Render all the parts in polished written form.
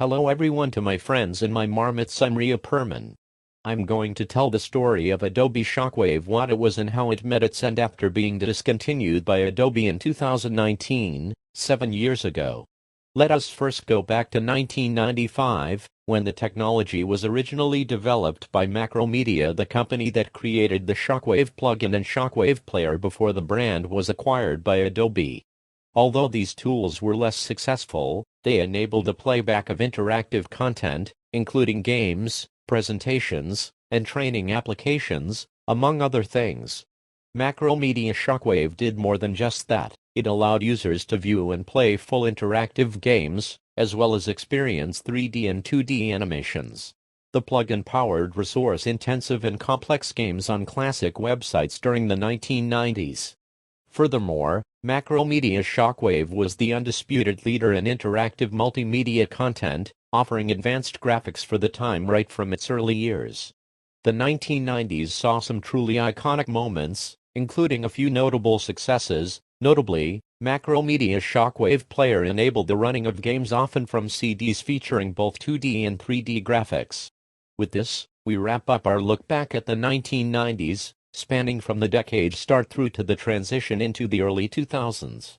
Hello everyone, to my friends and my marmots, I'm Reapermon. I'm going to tell the story of Adobe Shockwave, what it was and how it met its end after being discontinued by Adobe in 2019, 7 years ago. Let us first go back to 1995, when the technology was originally developed by Macromedia, the company that created the Shockwave plugin and Shockwave Player before the brand was acquired by Adobe. Although these tools were less successful, they enabled the playback of interactive content, including games, presentations, and training applications, among other things. Macromedia Shockwave did more than just that. It allowed users to view and play full interactive games, as well as experience 3D and 2D animations. The plugin powered resource-intensive and complex games on classic websites during the 1990s. Furthermore, Macromedia Shockwave was the undisputed leader in interactive multimedia content, offering advanced graphics for the time right from its early years. The 1990s saw some truly iconic moments, including a few notable successes. Notably, Macromedia Shockwave Player enabled the running of games often from CDs featuring both 2D and 3D graphics. With this, we wrap up our look back at the 1990s, spanning from the decade's start through to the transition into the early 2000s.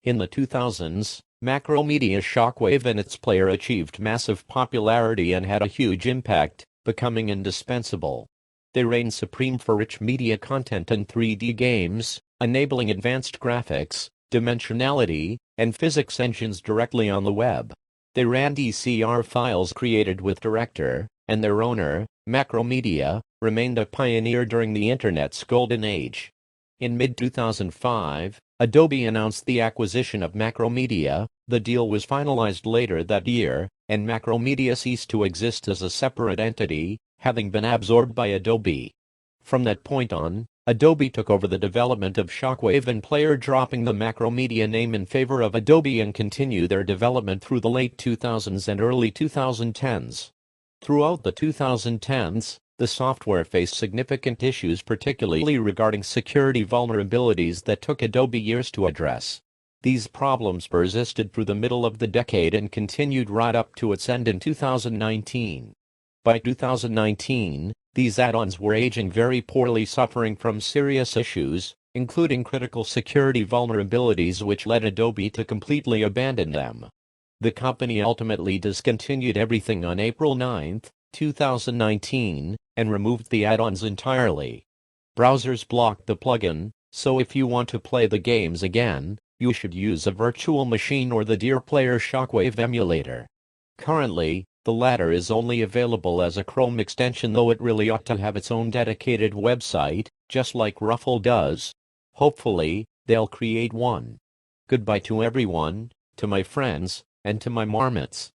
In the 2000s, Macromedia Shockwave and its player achieved massive popularity and had a huge impact, becoming indispensable. They reigned supreme for rich media content and 3D games, enabling advanced graphics, dimensionality, and physics engines directly on the web. They ran DCR files created with Director, and their owner, Macromedia, remained a pioneer during the Internet's golden age. In mid-2005, Adobe announced the acquisition of Macromedia. The deal was finalized later that year, and Macromedia ceased to exist as a separate entity, having been absorbed by Adobe. From that point on, Adobe took over the development of Shockwave and Player, dropping the Macromedia name in favor of Adobe, and continued their development through the late 2000s and early 2010s. Throughout the 2010s, the software faced significant issues, particularly regarding security vulnerabilities that took Adobe years to address. These problems persisted through the middle of the decade and continued right up to its end in 2019. By 2019, these add-ons were aging very poorly, suffering from serious issues, including critical security vulnerabilities, which led Adobe to completely abandon them. The company ultimately discontinued everything on April 9, 2019, and removed the add-ons entirely. Browsers blocked the plugin, so if you want to play the games again, you should use a virtual machine or the Dear Player Shockwave emulator. Currently, the latter is only available as a Chrome extension, though it really ought to have its own dedicated website, just like Ruffle does. Hopefully, they'll create one. Goodbye to everyone, to my friends, and to my marmots.